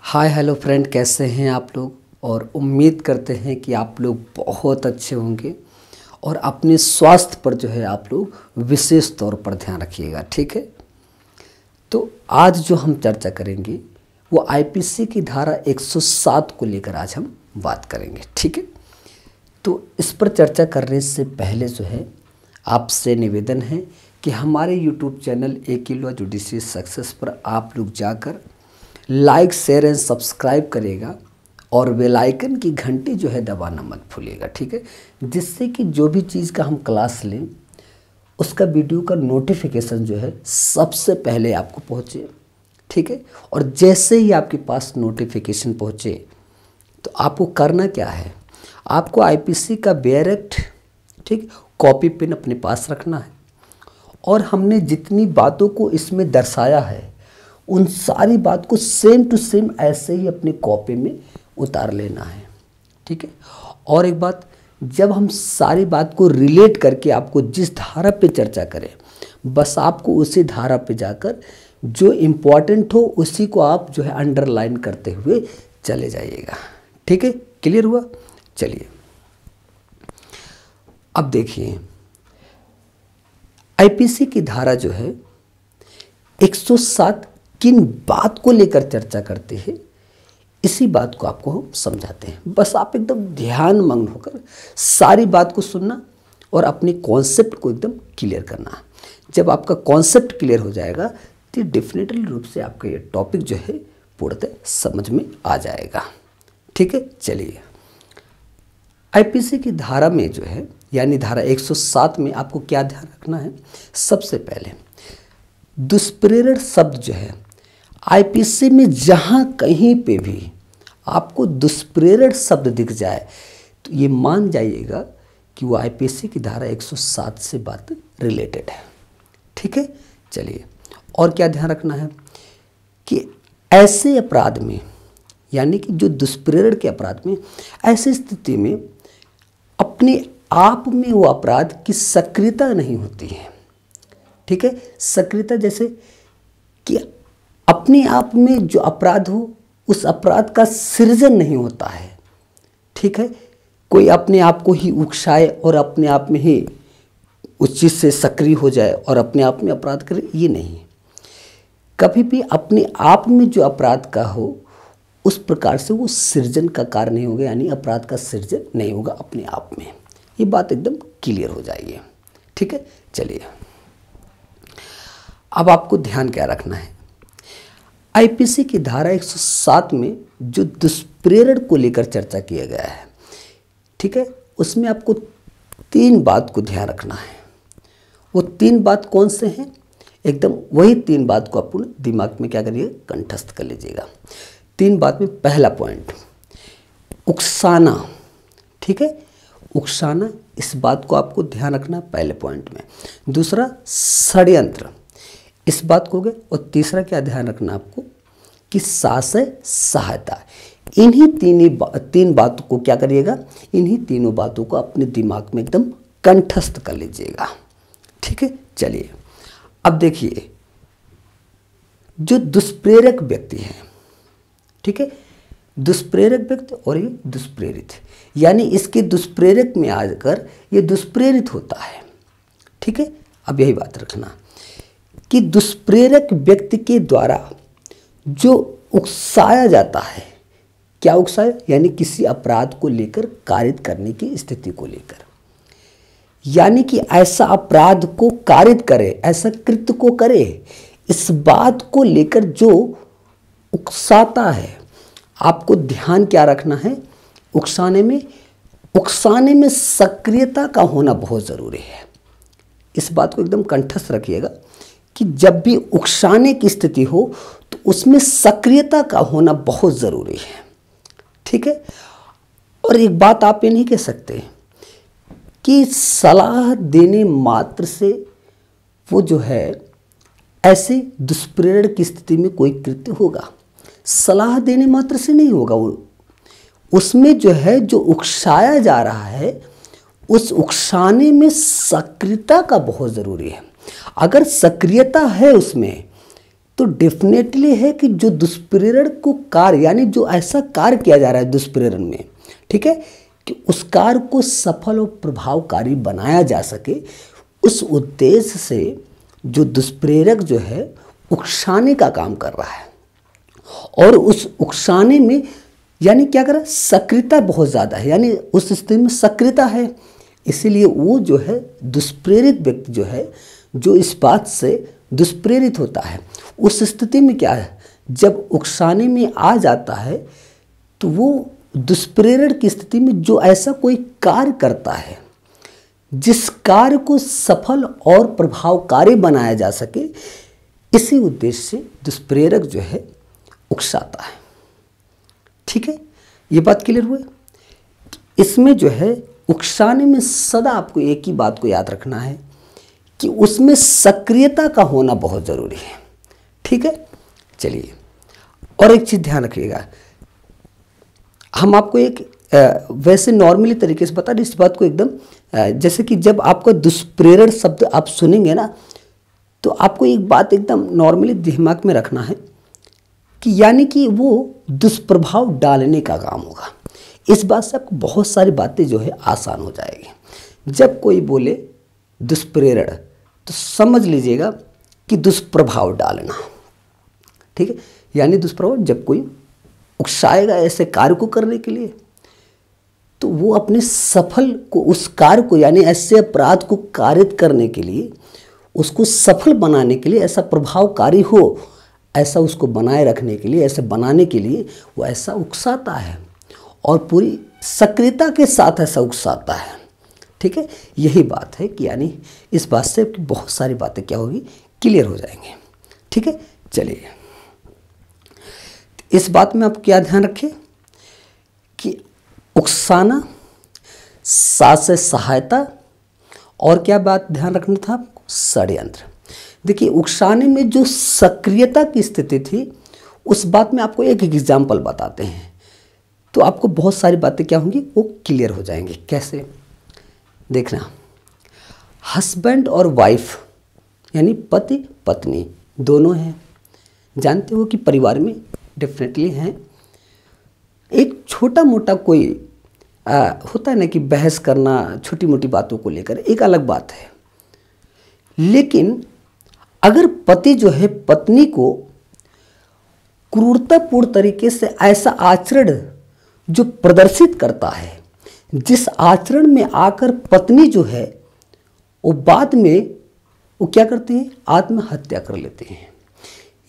Hi hello friend, कैसे हैं आप लोग। और उम्मीद करते हैं कि आप लोग बहुत अच्छे होंगे और अपने स्वास्थ्य पर जो है आप लोग विशेष तौर पर ध्यान रखिएगा। ठीक है, तो आज जो हम चर्चा करेंगे वो आईपीसी की धारा 107 को लेकर आज हम बात करेंगे। ठीक है, तो इस पर चर्चा करने से पहले जो है आपसे निवेदन है कि हमारे यूट्यूब चैनल ए किलो जुडिशियल सक्सेस पर आप लोग जाकर लाइक शेयर एंड सब्सक्राइब करेगा और बेल आइकन की घंटी जो है दबाना मत भूलिएगा। ठीक है, जिससे कि जो भी चीज़ का हम क्लास लें उसका वीडियो का नोटिफिकेशन जो है सबसे पहले आपको पहुँचे। ठीक है, और जैसे ही आपके पास नोटिफिकेशन पहुँचे तो आपको करना क्या है, आपको आईपीसी का बेयर एक्ट ठीक कॉपी पेन अपने पास रखना है और हमने जितनी बातों को इसमें दर्शाया है उन सारी बात को सेम टू सेम ऐसे ही अपनी कॉपी में उतार लेना है। ठीक है, और एक बात, जब हम सारी बात को रिलेट करके आपको जिस धारा पे चर्चा करें बस आपको उसी धारा पे जाकर जो इम्पोर्टेंट हो उसी को आप जो है अंडरलाइन करते हुए चले जाइएगा। ठीक है, क्लियर हुआ। चलिए अब देखिए, आईपीसी की धारा जो है 107 किन बात को लेकर चर्चा करते हैं इसी बात को आपको हम समझाते हैं। बस आप एकदम ध्यान मग्न होकर सारी बात को सुनना और अपने कॉन्सेप्ट को एकदम क्लियर करना। जब आपका कॉन्सेप्ट क्लियर हो जाएगा तो डेफिनेटली रूप से आपका ये टॉपिक जो है पूर्णतः समझ में आ जाएगा। ठीक है, चलिए आईपीसी की धारा में जो है यानी धारा 107 में आपको क्या ध्यान रखना है। सबसे पहले दुष्प्रेरण शब्द जो है आईपीसी में जहाँ कहीं पे भी आपको दुष्प्रेरण शब्द दिख जाए तो ये मान जाइएगा कि वो आईपीसी की धारा 107 से बात रिलेटेड है। ठीक है, चलिए और क्या ध्यान रखना है कि ऐसे अपराध में यानी कि जो दुष्प्रेरण के अपराध में ऐसी स्थिति में अपने आप में वो अपराध की सक्रियता नहीं होती है। ठीक है, सक्रियता जैसे कि अपने आप में जो अपराध हो उस अपराध का सृजन नहीं होता है। ठीक है, कोई अपने आप को ही उकसाए और अपने आप में ही उस चीज़ से सक्रिय हो जाए और अपने आप में अपराध करे, ये नहीं। कभी भी अपने आप में जो अपराध का हो उस प्रकार से वो सृजन का कार्य नहीं होगा, यानी अपराध का सृजन नहीं होगा अपने आप में। ये बात एकदम क्लियर हो जाएगी। ठीक है, चलिए अब आपको ध्यान क्या रखना है। आईपीसी की धारा 107 में जो दुष्प्रेरण को लेकर चर्चा किया गया है, ठीक है, उसमें आपको 3 बात को ध्यान रखना है। वो 3 बात कौन से हैं, एकदम वही 3 बात को अपने दिमाग में क्या करिए, कंठस्थ कर लीजिएगा। 3 बात में पहला पॉइंट उकसाना। ठीक है, उकसाना, इस बात को आपको ध्यान रखना पहले पॉइंट में। दूसरा षड्यंत्र, इस बात को हो गया। और तीसरा क्या ध्यान रखना आपको कि साशय सहायता। इन्हीं 3 बातों को क्या करिएगा, इन्हीं तीनों बातों को अपने दिमाग में एकदम कंठस्थ कर लीजिएगा। ठीक है, चलिए अब देखिए, जो दुष्प्रेरक व्यक्ति है, ठीक है, दुष्प्रेरक व्यक्ति और ये दुष्प्रेरित, यानी इसके दुष्प्रेरक में आकर ये दुष्प्रेरित होता है। ठीक है, अब यही बात रखना कि दुष्प्रेरक व्यक्ति के द्वारा जो उकसाया जाता है, क्या उकसाया, यानी किसी अपराध को लेकर कारित करने की स्थिति को लेकर, यानी कि ऐसा अपराध को कारित करे, ऐसा कृत्य को करे, इस बात को लेकर जो उकसाता है। आपको ध्यान क्या रखना है, उकसाने में सक्रियता का होना बहुत ज़रूरी है। इस बात को एकदम कंठस्थ रखिएगा कि जब भी उकसाने की स्थिति हो तो उसमें सक्रियता का होना बहुत ज़रूरी है। ठीक है, और एक बात आप ये नहीं कह सकते कि सलाह देने मात्र से वो जो है ऐसे दुष्प्रेरण की स्थिति में कोई कृत्य होगा। सलाह देने मात्र से नहीं होगा, वो उसमें जो है जो उकसाया जा रहा है उस उकसाने में सक्रियता का बहुत ज़रूरी है। अगर सक्रियता है उसमें तो डेफिनेटली है कि जो दुष्प्रेरण को कार्य, यानी जो ऐसा कार्य किया जा रहा है दुष्प्रेरण में, ठीक है, कि उस कार्य को सफल और प्रभावकारी बनाया जा सके, उस उद्देश्य से जो दुष्प्रेरक जो है उकसाने का काम कर रहा है। और उस उकसाने में यानी क्या कर रहा है, सक्रियता बहुत ज़्यादा है, यानी उस स्थिति में सक्रियता है। इसीलिए वो जो है दुष्प्रेरित व्यक्ति जो है, जो इस बात से दुष्प्रेरित होता है, उस स्थिति में क्या है, जब उकसाने में आ जाता है तो वो दुष्प्रेरण की स्थिति में जो ऐसा कोई कार्य करता है जिस कार्य को सफल और प्रभावकारी बनाया जा सके, इसी उद्देश्य से दुष्प्रेरक जो है उकसाता है। ठीक है, ये बात क्लियर हुई। इसमें जो है उकसाने में सदा आपको एक ही बात को याद रखना है कि उसमें सक्रियता का होना बहुत ज़रूरी है। ठीक है, चलिए और एक चीज़ ध्यान रखिएगा, हम आपको एक वैसे नॉर्मली तरीके से बता दें इस बात को एकदम, जैसे कि जब आपका दुष्प्रेरण शब्द आप सुनेंगे ना, तो आपको एक बात एकदम नॉर्मली दिमाग में रखना है कि यानी कि वो दुष्प्रभाव डालने का काम होगा। इस बात से आपको बहुत सारी बातें जो है आसान हो जाएगी। जब कोई बोले दुष्प्रेरण तो समझ लीजिएगा कि दुष्प्रभाव डालना। ठीक है, यानी दुष्प्रभाव जब कोई उकसाएगा ऐसे कार्य को करने के लिए, तो वो अपने सफल को, उस कार्य को, यानी ऐसे अपराध को कारित करने के लिए, उसको सफल बनाने के लिए, ऐसा प्रभावकारी हो, ऐसा उसको बनाए रखने के लिए, ऐसे बनाने के लिए वो ऐसा उकसाता है और पूरी सक्रियता के साथ ऐसा उकसाता है। ठीक है, यही बात है कि यानी इस बात से बहुत सारी बातें क्या होगी, क्लियर हो जाएंगे। ठीक है, चलिए इस बात में आप क्या ध्यान रखें कि उकसाना, साथ से सहायता, और क्या बात ध्यान रखना था आपको, षड्यंत्र। देखिए उकसाने में जो सक्रियता की स्थिति थी, उस बात में आपको एक एग्जाम्पल बताते हैं, तो आपको बहुत सारी बातें क्या होंगी, वो क्लियर हो जाएंगी। कैसे, देखना, हस्बैंड और वाइफ यानी पति पत्नी दोनों हैं, जानते हो कि परिवार में डेफिनेटली हैं। एक छोटा मोटा कोई होता है ना कि बहस करना छोटी मोटी बातों को लेकर, एक अलग बात है। लेकिन अगर पति जो है पत्नी को क्रूरतापूर्ण तरीके से ऐसा आचरण जो प्रदर्शित करता है, जिस आचरण में आकर पत्नी जो है वो बाद में वो क्या करती है, आत्महत्या कर लेते हैं।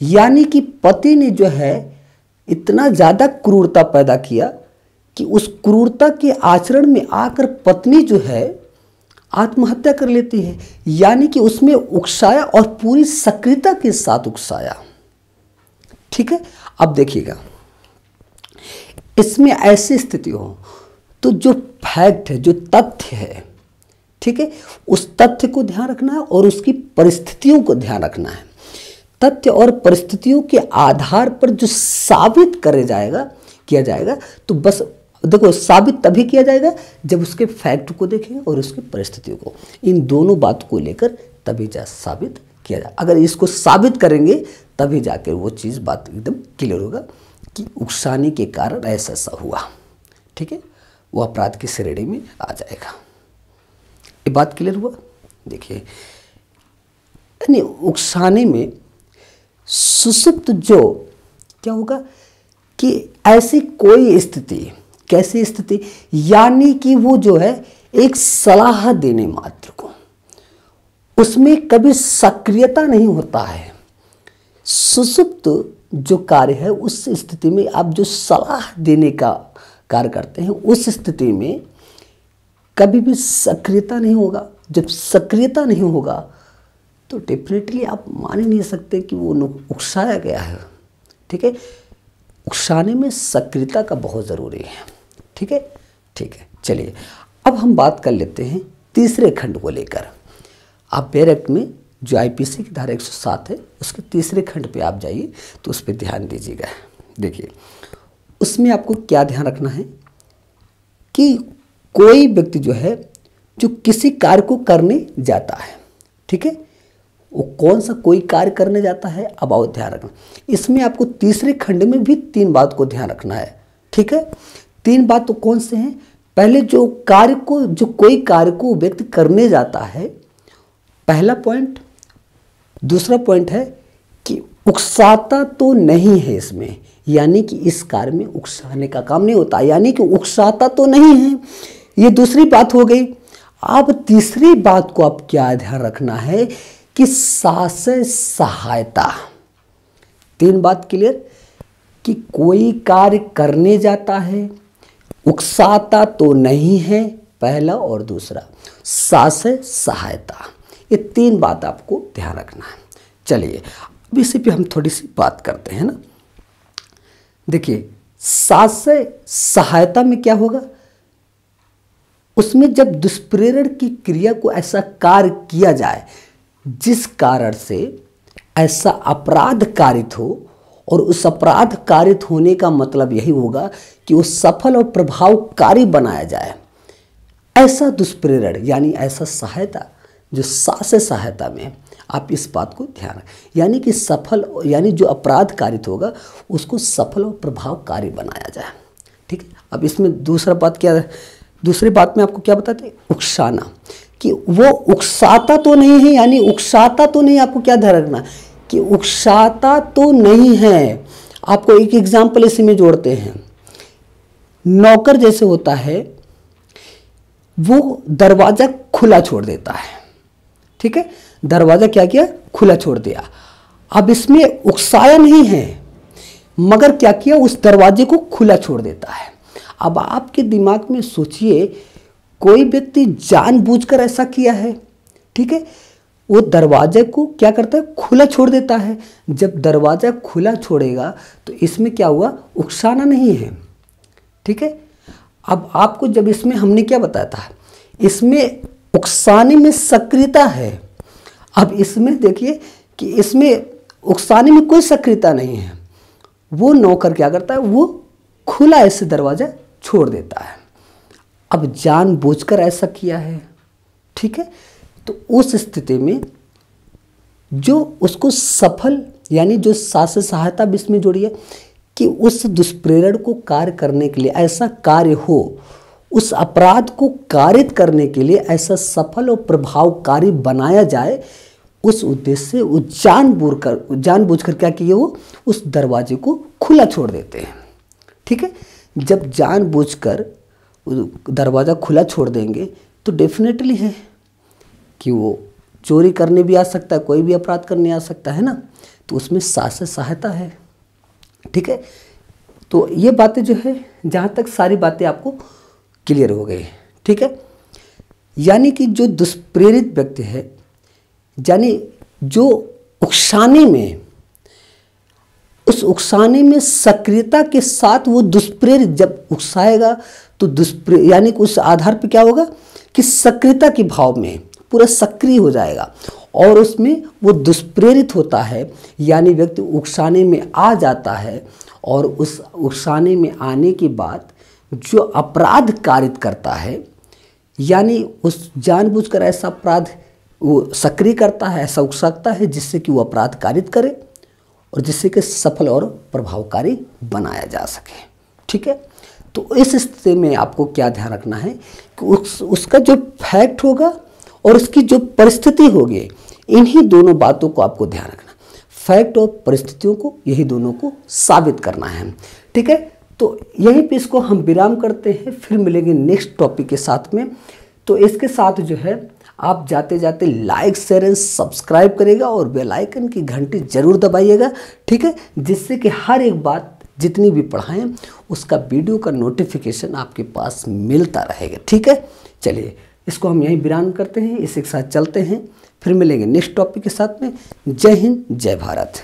यानी कि पति ने जो है इतना ज़्यादा क्रूरता पैदा किया कि उस क्रूरता के आचरण में आकर पत्नी जो है आत्महत्या कर लेती है। यानी कि उसमें उकसाया और पूरी सक्रियता के साथ उकसाया। ठीक है, अब देखिएगा इसमें ऐसी स्थिति हो तो जो फैक्ट है, जो तथ्य है, ठीक है, उस तथ्य को ध्यान रखना है और उसकी परिस्थितियों को ध्यान रखना है। तथ्य और परिस्थितियों के आधार पर जो साबित किया जाएगा, तो बस देखो साबित तभी किया जाएगा जब उसके फैक्ट को देखेंगे और उसकी परिस्थितियों को, इन दोनों बात को लेकर तभी साबित किया जाए। अगर इसको साबित करेंगे तभी जाकर वो चीज़ बात एकदम क्लियर होगा कि उकसाने के कारण ऐसा ऐसा हुआ। ठीक है, वो अपराध की श्रेणी में आ जाएगा। ये बात क्लियर हुआ। देखिए यानी उकसाने में सुसुप्त जो क्या होगा कि ऐसी कोई स्थिति, कैसी स्थिति, यानी कि वो जो है एक सलाह देने मात्र को, उसमें कभी सक्रियता नहीं होता है। सुसुप्त जो कार्य है उस स्थिति में आप जो सलाह देने का कार्य करते हैं, उस स्थिति में कभी भी सक्रियता नहीं होगा। जब सक्रियता नहीं होगा तो डेफिनेटली आप मान ही नहीं सकते कि वो उकसाया गया है। ठीक है, उकसाने में सक्रियता का बहुत ज़रूरी है। ठीक है, ठीक है, चलिए अब हम बात कर लेते हैं तीसरे खंड को लेकर। आप पेयर एक्ट में जो आईपीसी की धारा 107 है उसके तीसरे खंड पे आप जाइए तो उस पर ध्यान दीजिएगा। देखिए उसमें आपको क्या ध्यान रखना है कि कोई व्यक्ति जो है जो किसी कार्य को करने जाता है, ठीक है, वो कौन सा कोई कार्य करने जाता है। अब आओ ध्यान रखना, इसमें आपको तीसरे खंड में भी 3 बात को ध्यान रखना है। ठीक है, 3 बात तो कौन से हैं? पहले जो कोई कार्य को व्यक्ति करने जाता है, पहला पॉइंट। दूसरा पॉइंट है कि उकसाता तो नहीं है इसमें, यानी कि इस कार्य में उकसाने का काम नहीं होता, यानी कि उकसाता तो नहीं है। ये दूसरी बात हो गई। अब तीसरी बात को आप क्या ध्यान रखना है कि साशय सहायता। 3 बात क्लियर कि कोई कार्य करने जाता है, उकसाता तो नहीं है, पहला, और दूसरा साशय सहायता। ये 3 बात आपको ध्यान रखना है। चलिए अब इसी पे हम थोड़ी सी बात करते हैं ना। देखिए, साशय सहायता में क्या होगा, उसमें जब दुष्प्रेरण की क्रिया को ऐसा कार्य किया जाए जिस कारण से ऐसा अपराध कारित हो, और उस अपराध कारित होने का मतलब यही होगा कि वो सफल और प्रभावकारी बनाया जाए, ऐसा दुष्प्रेरण यानी ऐसा सहायता जो साशय सहायता में, आप इस बात को ध्यान रखें, यानी कि सफल, यानी जो अपराध कारित होगा उसको सफल और प्रभावकारी बनाया जाए। ठीक है, अब इसमें दूसरा बात क्या है, दूसरी बात में आपको क्या बताते हैं, उकसाना, कि वो उकसाता तो नहीं है, यानी उकसाता तो नहीं, आपको क्या ध्यान रखना कि उकसाता तो नहीं है। आपको एक एग्जाम्पल इसमें जोड़ते हैं। नौकर जैसे होता है, वो दरवाजा खुला छोड़ देता है। ठीक है, दरवाजा क्या किया, खुला छोड़ दिया। अब इसमें उकसाया नहीं है, मगर क्या किया, उस दरवाजे को खुला छोड़ देता है। अब आपके दिमाग में सोचिए, कोई व्यक्ति जानबूझकर ऐसा किया है। ठीक है, वो दरवाजे को क्या करता है, खुला छोड़ देता है। जब दरवाजा खुला छोड़ेगा तो इसमें क्या हुआ, उकसाना नहीं है। ठीक है, अब आपको जब इसमें हमने क्या बताया था, इसमें उकसाने में सक्रियता है। अब इसमें देखिए कि इसमें उकसाने में कोई सक्रियता नहीं है। वो नौकर क्या करता है, वो खुला ऐसे दरवाजा छोड़ देता है। अब जानबूझकर ऐसा किया है। ठीक है, तो उस स्थिति में जो उसको सफल, यानी जो साशय सहायता भी इसमें जोड़ी है कि उस दुष्प्रेरण को कार्य करने के लिए ऐसा कार्य हो, उस अपराध को कारित करने के लिए ऐसा सफल और प्रभावकारी बनाया जाए, उस उद्देश्य से वो जानबूझकर क्या किए, वो उस दरवाजे को खुला छोड़ देते हैं। ठीक है, जब जानबूझकर दरवाज़ा खुला छोड़ देंगे तो डेफिनेटली है कि वो चोरी करने भी आ सकता है, कोई भी अपराध करने आ सकता है ना, तो उसमें साशय सहायता है। ठीक है, तो ये बातें जो है, जहाँ तक सारी बातें आपको क्लियर हो गई। ठीक है, यानी कि जो दुष्प्रेरित व्यक्ति है, यानी जो उकसाने में, उस उकसाने में सक्रियता के साथ वो दुष्प्रेरित जब उकसाएगा तो यानी कि उस आधार पर क्या होगा कि सक्रियता के भाव में पूरा सक्रिय हो जाएगा और उसमें वो दुष्प्रेरित होता है, यानी व्यक्ति उकसाने में आ जाता है और उस उकसाने में आने के बाद जो अपराध कारित करता है, यानी उस जानबूझकर ऐसा अपराध वो सक्रिय करता है, ऐसा उकसाता है जिससे कि वो अपराध कारित करे और जिससे कि सफल और प्रभावकारी बनाया जा सके। ठीक है, तो इस स्थिति में आपको क्या ध्यान रखना है कि उसका जो फैक्ट होगा और उसकी जो परिस्थिति होगी, इन्हीं दोनों बातों को आपको ध्यान रखना। फैक्ट और परिस्थितियों को, यही दोनों को साबित करना है। ठीक है, तो यहीं पे इसको हम विराम करते हैं, फिर मिलेंगे नेक्स्ट टॉपिक के साथ में। तो इसके साथ जो है आप जाते जाते लाइक शेयर एंड सब्सक्राइब करेगा और बेल आइकन की घंटी जरूर दबाइएगा। ठीक है, जिससे कि हर एक बात जितनी भी पढ़ाएं उसका वीडियो का नोटिफिकेशन आपके पास मिलता रहेगा। ठीक है, चलिए इसको हम यहीं विराम करते हैं, इसी के साथ चलते हैं, फिर मिलेंगे नेक्स्ट टॉपिक के साथ में। जय हिंद, जय भारत।